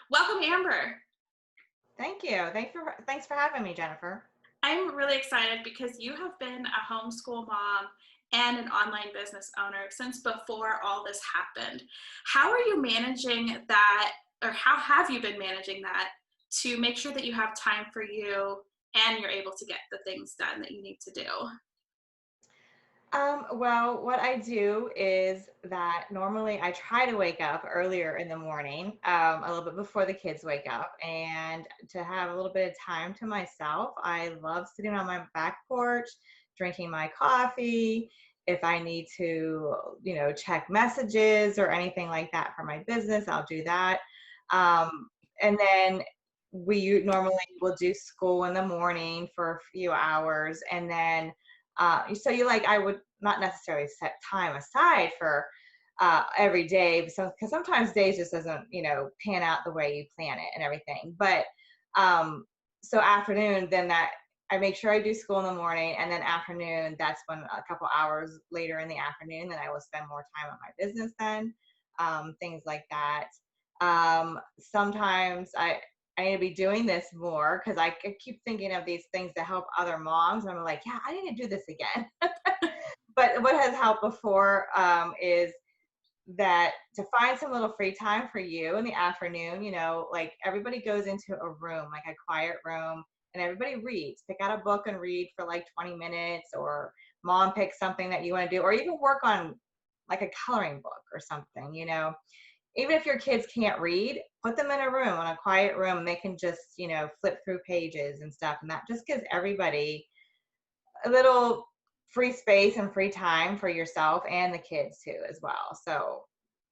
Welcome, Amber. Thank you. Thanks for having me, Jennifer. I'm really excited because you have been a homeschool mom and an online business owner since before all this happened. How are you managing that, or how have you been managing that to make sure that you have time for you and you're able to get the things done that you need to do? Well, what I do is that normally I try to wake up earlier in the morning, a little bit before the kids wake up, and to have a little bit of time to myself. I love sitting on my back porch, drinking my coffee. If I need to, check messages or anything like that for my business, I'll do that. And then we normally will do school in the morning for a few hours, and then so I would not necessarily set time aside for every day, because sometimes days just doesn't, pan out the way you plan it and everything. But um, so afternoon, then that I make sure I do school in the morning, and then afternoon, that's when a couple hours later in the afternoon, then I will spend more time on my business then, things like that. Sometimes I need to be doing this more because I keep thinking of these things to help other moms. And I'm like, yeah, I need to do this again. But what has helped before is that to find some little free time for you in the afternoon, like everybody goes into a room, like a quiet room, and everybody reads. Pick out a book and read for like 20 minutes, or mom picks something that you want to do, or even work on like a coloring book or something, even if your kids can't read, put them in a room, in a quiet room, and they can just, flip through pages and stuff. And that just gives everybody a little free space and free time for yourself and the kids too, as well. So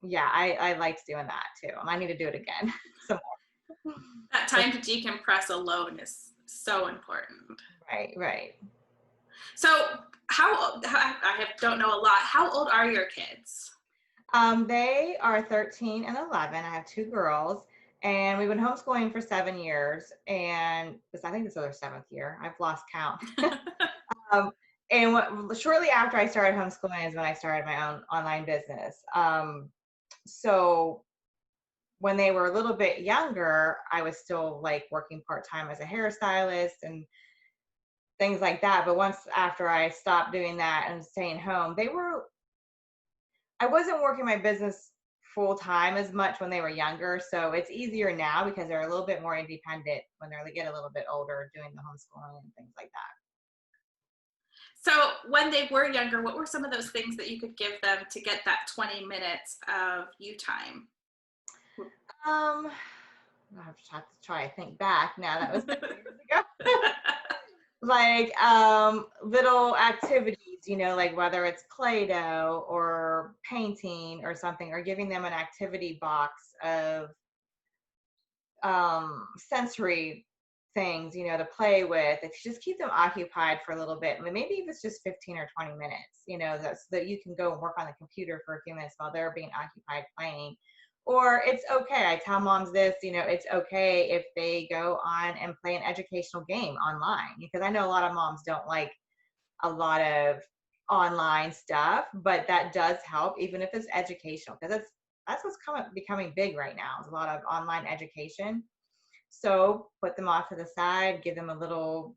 yeah, I liked doing that too. And I need to do it again. Some more. That time to decompress alone is so important. Right, right. So, don't know a lot. How old are your kids? They are 13 and 11. I have two girls, and we've been homeschooling for 7 years. And I think this is their seventh year. I've lost count. Um, and shortly after I started homeschooling is when I started my own online business. So when they were a little bit younger, I was still like working part-time as a hairstylist and things like that. But once after I stopped doing that and staying home, I wasn't working my business full time as much when they were younger. So it's easier now because they're a little bit more independent when they get a little bit older, doing the homeschooling and things like that. So, when they were younger, what were some of those things that you could give them to get that 20 minutes of you time? Um, I have to try to think back now. That was 7 years ago. Like little activities, like whether it's Play-Doh or painting or something, or giving them an activity box of sensory things, to play with. If you just keep them occupied for a little bit, I mean, maybe if it's just 15 or 20 minutes, so that you can go and work on the computer for a few minutes while they're being occupied playing. Or it's okay. I tell moms this, it's okay if they go on and play an educational game online, because I know a lot of moms don't like a lot of online stuff, but that does help, even if it's educational, because that's what's becoming big right now. Is a lot of online education. So put them off to the side, give them a little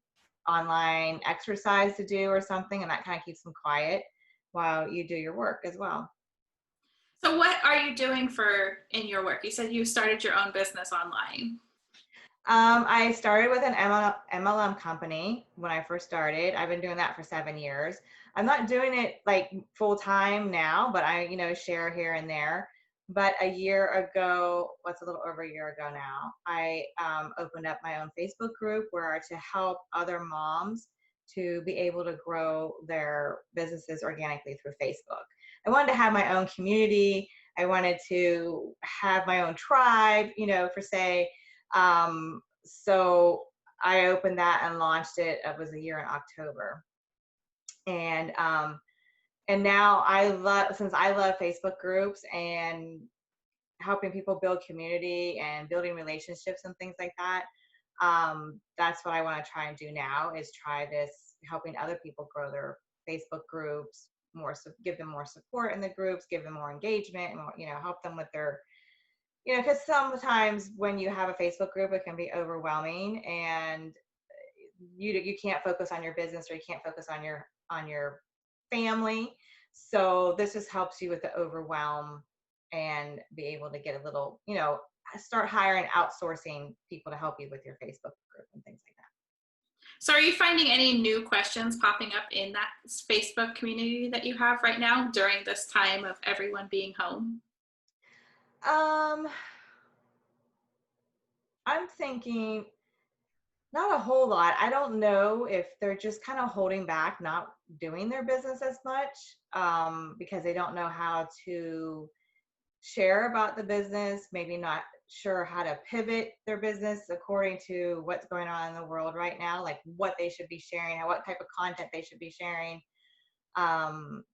online exercise to do or something, and that kind of keeps them quiet while you do your work as well. So, what are you doing in your work? You said you started your own business online. I started with an MLM company when I first started. I've been doing that for 7 years. I'm not doing it like full time now, but I, share here and there. But a year ago, what's a little over a year ago now, I opened up my own Facebook group where to help other moms to be able to grow their businesses organically through Facebook. I wanted to have my own community. I wanted to have my own tribe, for say, so I opened that and launched it. It was a year in October. And now since I love Facebook groups and helping people build community and building relationships and things like that, that's what I want to try and do now, is try this, helping other people grow their Facebook groups more, so give them more support in the groups, give them more engagement, and more, help them with their because sometimes when you have a Facebook group, it can be overwhelming, and you can't focus on your business, or you can't focus on your family. So this just helps you with the overwhelm and be able to get a little, start hiring, outsourcing people to help you with your Facebook group and things like So are you finding any new questions popping up in that Facebook community that you have right now during this time of everyone being home? that. I'm thinking not a whole lot. I don't know if they're just kind of holding back, not doing their business as much, because they don't know how to share about the business, maybe not sure how to pivot their business according to what's going on in the world right now, like what they should be sharing, what type of content they should be sharing, um,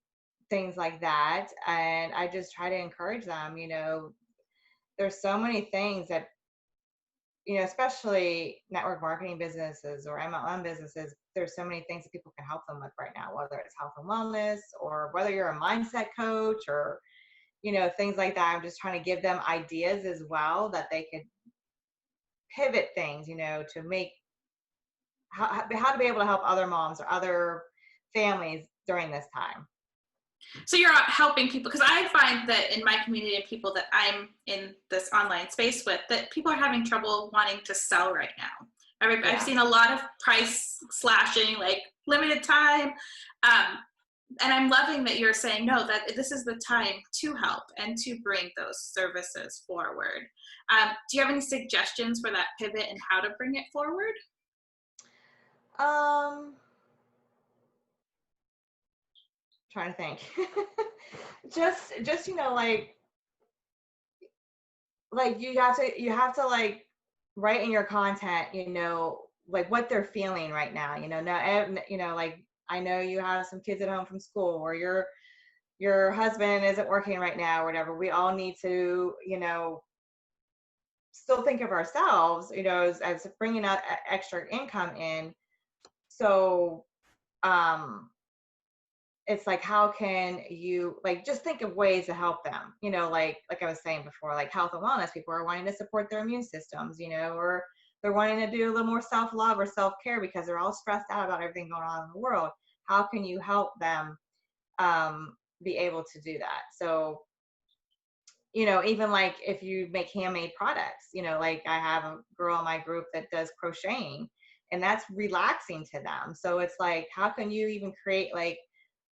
things like that. And I just try to encourage them, there's so many things that, especially network marketing businesses or MLM businesses, there's so many things that people can help them with right now, whether it's health and wellness, or whether you're a mindset coach, or things like that. I'm just trying to give them ideas as well that they could pivot things, to make how to be able to help other moms or other families during this time. So you're helping people, because I find that in my community and people that I'm in this online space with, that people are having trouble wanting to sell right now. I've Yeah. seen a lot of price slashing, like limited time. And I'm loving that you're saying, no, that this is the time to help and to bring those services forward. Do you have any suggestions for that pivot and how to bring it forward? Um, Trying to think. Just like you have to like write in your content, like what they're feeling right now. Like I know you have some kids at home from school, or your husband isn't working right now, or whatever. We all need to, still think of ourselves, as bringing out extra income in. So, it's like, how can you like just think of ways to help them, like I was saying before, like health and wellness, people are wanting to support their immune systems, or they're wanting to do a little more self-love or self-care because they're all stressed out about everything going on in the world. How can you help them be able to do that? So, even like if you make handmade products, like I have a girl in my group that does crocheting, and that's relaxing to them. So it's like, how can you even create like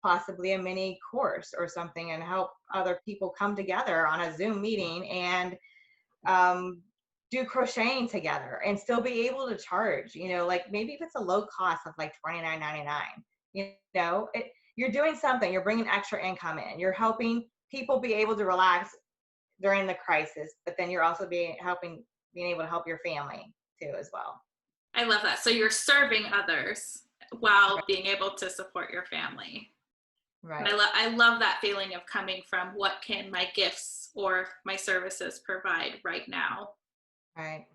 possibly a mini course or something and help other people come together on a Zoom meeting and do crocheting together and still be able to charge, like maybe if it's a low cost of like $29.99, you're doing something, you're bringing extra income in, you're helping people be able to relax during the crisis, but then you're also being able to help your family too as well. I love that. So you're serving others while Right. being able to support your family. And Right. I love that feeling of coming from what can my gifts or my services provide right now. Right.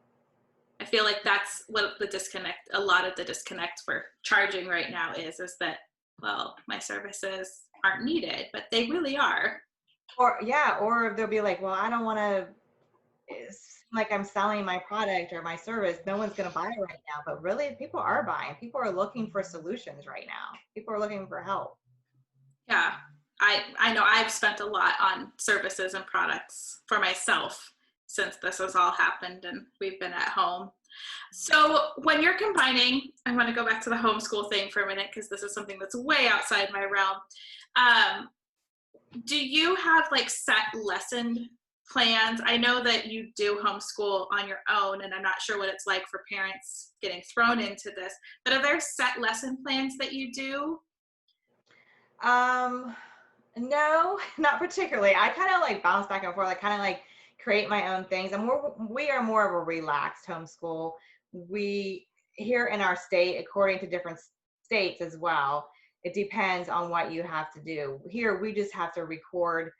I feel like that's what a lot of the disconnect for charging right now is that, well, my services aren't needed, but they really are. Or yeah, or they'll be like, well, I don't want to like I'm selling my product or my service. No one's going to buy it right now. But really, people are buying. People are looking for solutions right now. People are looking for help. Yeah. I know I've spent a lot on services and products for myself since this has all happened and we've been at home. So when you're combining, I want to go back to the homeschool thing for a minute because this is something that's way outside my realm. Do you have like set lesson plans? I know that you do homeschool on your own, and I'm not sure what it's like for parents getting thrown into this, but are there set lesson plans that you do? Um, no, not particularly. I kind of like bounce back and forth. I kind of like create my own things. And we are more of a relaxed homeschool. We here in our state, according to different states as well, it depends on what you have to do. Here, we just have to record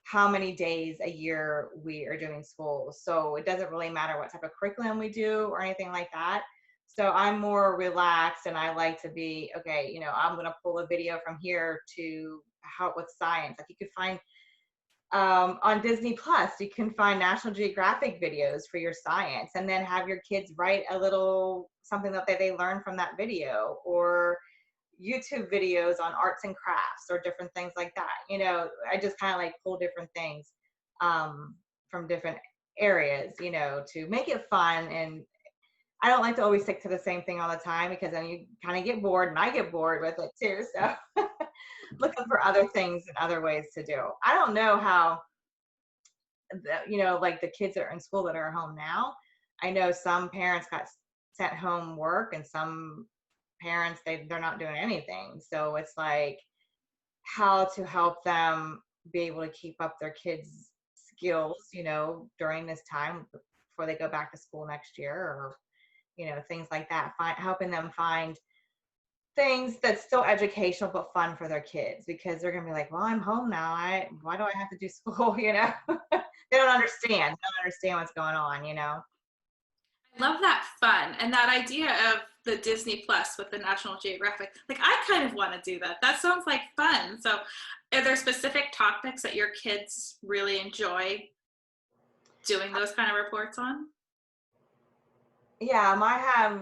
how many days a year we are doing school. So it doesn't really matter what type of curriculum we do or anything like that. So I'm more relaxed, and I like to be, okay, I'm going to pull a video from here to help with science. Like you could find On Disney Plus, you can find National Geographic videos for your science, and then have your kids write a little something that they learn from that video, or YouTube videos on arts and crafts or different things like that. I just kind of like pull different things from different areas, to make it fun. And I don't like to always stick to the same thing all the time, because then you kind of get bored, and I get bored with it too. So looking for other things and other ways to do. I don't know how, like the kids that are in school that are home now. I know some parents got sent home work, and some parents, they're not doing anything. So it's like how to help them be able to keep up their kids' skills, during this time before they go back to school next year, or things like that. Helping them find things that's still educational but fun for their kids, because they're gonna be like, well, I'm home now. Why do I have to do school? They don't understand. They don't understand what's going on. I love that fun and that idea of the Disney Plus with the National Geographic. Like, I kind of want to do that. That sounds like fun. So, are there specific topics that your kids really enjoy doing those kind of reports on? Yeah, I have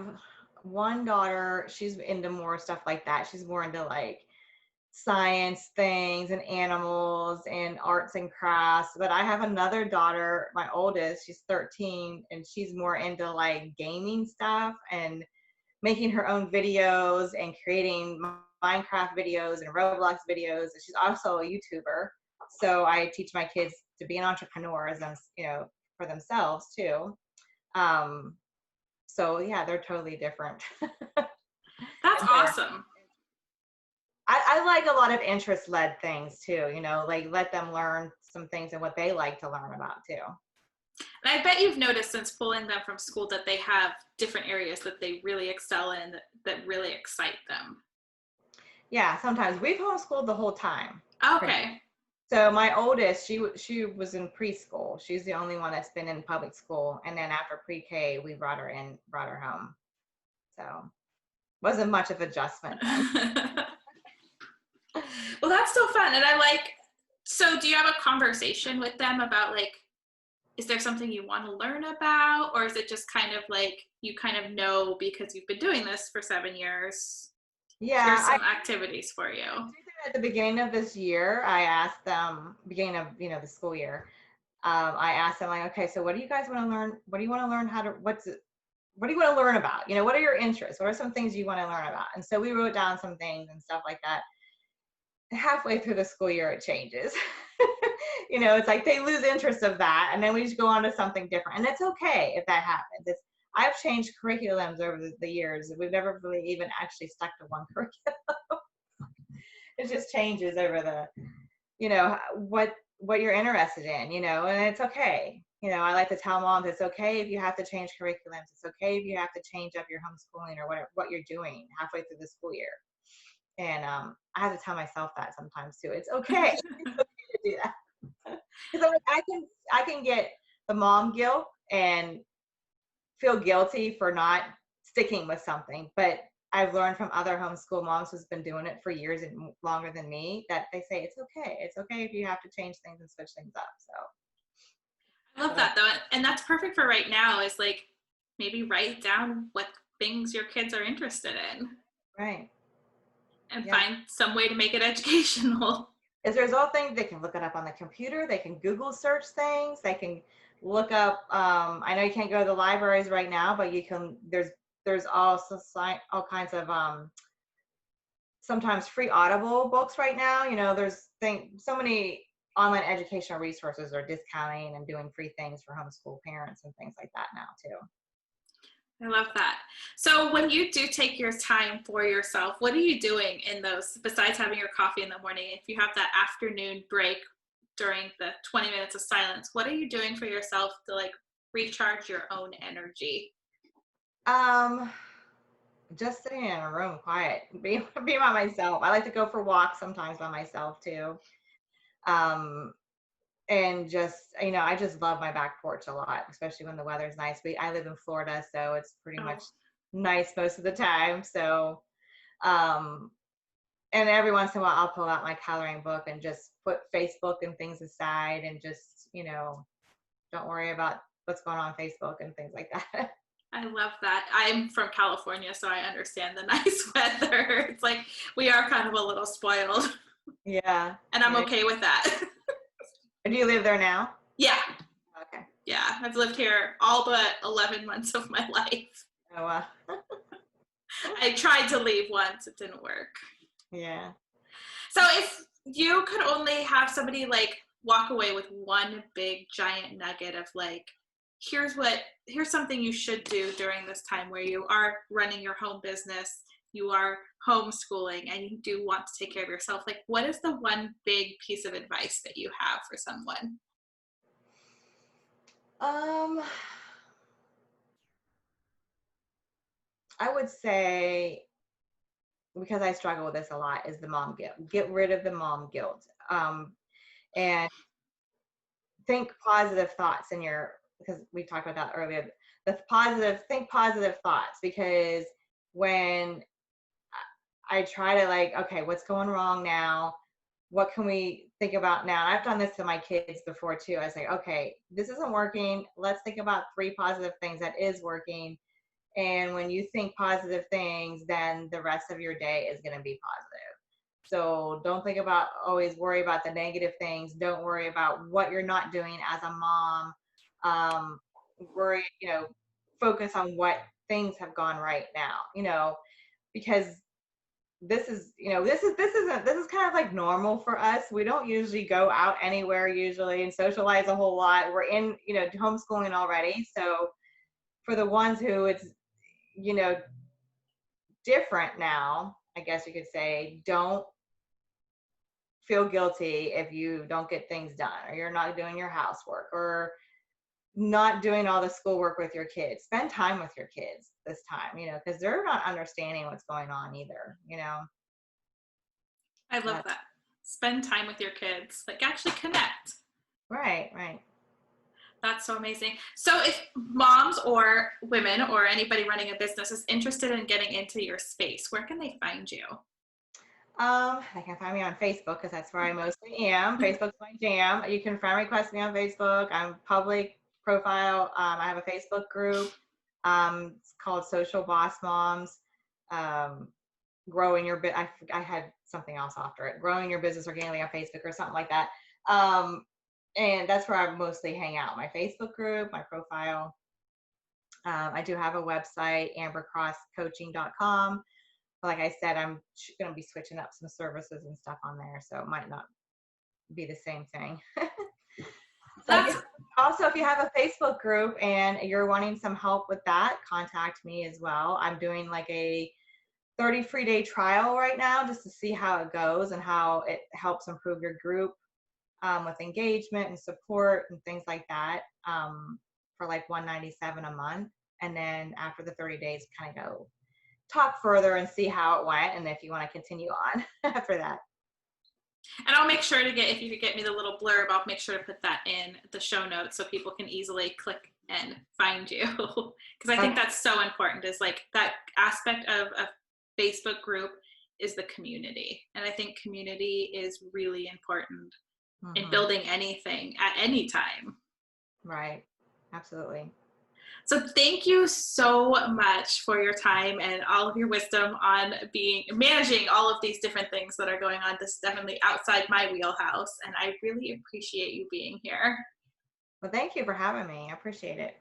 one daughter. She's into more stuff like that. She's more into like science things and animals and arts and crafts. But I have another daughter, my oldest, she's 13, and she's more into like gaming stuff and making her own videos and creating Minecraft videos and Roblox videos. And she's also a YouTuber. So I teach my kids to be an entrepreneur, as for themselves too. So yeah, they're totally different. That's awesome. I like a lot of interest-led things too, like let them learn some things and what they like to learn about too. And I bet you've noticed since pulling them from school that they have different areas that they really excel in, that really excite them. Yeah, sometimes we've homeschooled the whole time. Okay. So my oldest, she was in preschool. She's the only one that's been in public school, and then after pre-K, we brought her home. So wasn't much of adjustment then. Well, that's still fun. And so do you have a conversation with them about like, is there something you want to learn about? Or is it just kind of like, you kind of know because you've been doing this for 7 years? Yeah. Here's some activities for you. At the beginning of this year, I asked them, beginning of, the school year, I asked them like, okay, so what do you guys want to learn? What do you want to learn what do you want to learn about? What are your interests? What are some things you want to learn about? And so we wrote down some things and stuff like that. Halfway through the school year, it changes. It's like they lose interest of that, and then we just go on to something different. And it's okay if that happens. I've changed curriculums over the years. We've never really even actually stuck to one curriculum. It just changes over what you're interested in, and it's okay. I like to tell moms it's okay if you have to change curriculums. It's okay if you have to change up your homeschooling or what you're doing halfway through the school year. And I have to tell myself that sometimes too. It's okay. It's okay to do that. Because I can get the mom guilt and feel guilty for not sticking with something. But I've learned from other homeschool moms who's been doing it for years and longer than me that they say it's okay. It's okay if you have to change things and switch things up. So I love that though. And that's perfect for right now, is like maybe write down what things your kids are interested in. Right. And find some way to make it educational. There's all things they can look it up on the computer. They can Google search things. They can look up. I know you can't go to the libraries right now, but you can. There's also all kinds of sometimes free Audible books right now. There's so many online educational resources are discounting and doing free things for homeschool parents and things like that now too. I love that. So when you do take your time for yourself, what are you doing in those, besides having your coffee in the morning? If you have that afternoon break during the 20 minutes of silence, what are you doing for yourself to like recharge your own energy? Just sitting in a room quiet, be by myself. I like to go for walks sometimes by myself too. And just, I just love my back porch a lot, especially when the weather's nice. I live in Florida, so it's pretty much nice most of the time. So, and every once in a while I'll pull out my coloring book and just put Facebook and things aside and just, don't worry about what's going on Facebook and things like that. I love that. I'm from California, so I understand the nice weather. It's like we are kind of a little spoiled, Yeah. and I'm Yeah. okay with that. Do you live there now? Yeah. Okay. Yeah. I've lived here all but 11 months of my life. Oh, wow. I tried to leave once. It didn't work. Yeah. So if you could only have somebody like walk away with one big giant nugget of like, here's something you should do during this time where you are running your home business, you are homeschooling, and you do want to take care of yourself, like what is the one big piece of advice that you have for someone? Um, I would say, because I struggle with this a lot, is the mom guilt. Get rid of the mom guilt. And think positive thoughts because we talked about that earlier. Think positive thoughts, because when I try to like, okay, what's going wrong now? What can we think about now? And I've done this to my kids before too. I say, okay, this isn't working. Let's think about 3 positive things that is working. And when you think positive things, then the rest of your day is going to be positive. So don't always worry about the negative things. Don't worry about what you're not doing as a mom. Worry, focus on what things have gone right now, because this is kind of like normal for us. We don't usually go out anywhere usually and socialize a whole lot. We're in, homeschooling already. So for the ones who it's, different now, I guess you could say, don't feel guilty if you don't get things done, or you're not doing your housework, or not doing all the schoolwork with your kids. Spend time with your kids this time, because they're not understanding what's going on either. I love that. Spend time with your kids, like actually connect. Right. That's so amazing. So if moms or women or anybody running a business is interested in getting into your space, where can they find you? They can find me on Facebook, because that's where I mostly am. Facebook's my jam. You can friend request me on Facebook. I'm public profile. I have a Facebook group. It's called Social Boss Moms. Growing your I had something else after it. Growing your business organically on Facebook or something like that. And that's where I mostly hang out. My Facebook group, my profile. I do have a website, ambercrosscoaching.com. Like I said, I'm going to be switching up some services and stuff on there, so it might not be the same thing. Also, if you have a Facebook group and you're wanting some help with that, contact me as well. I'm doing like a 30 free day trial right now, just to see how it goes and how it helps improve your group with engagement and support and things like that, for like $197 a month. And then after the 30 days, kind of go talk further and see how it went, and if you want to continue on after that. And I'll make sure if you could get me the little blurb, I'll make sure to put that in the show notes so people can easily click and find you. Because I think that's so important, is like that aspect of a Facebook group is the community. And I think community is really important in building anything at any time. Right. Absolutely. So thank you so much for your time and all of your wisdom on managing all of these different things that are going on. This is definitely outside my wheelhouse, and I really appreciate you being here. Well, thank you for having me. I appreciate it.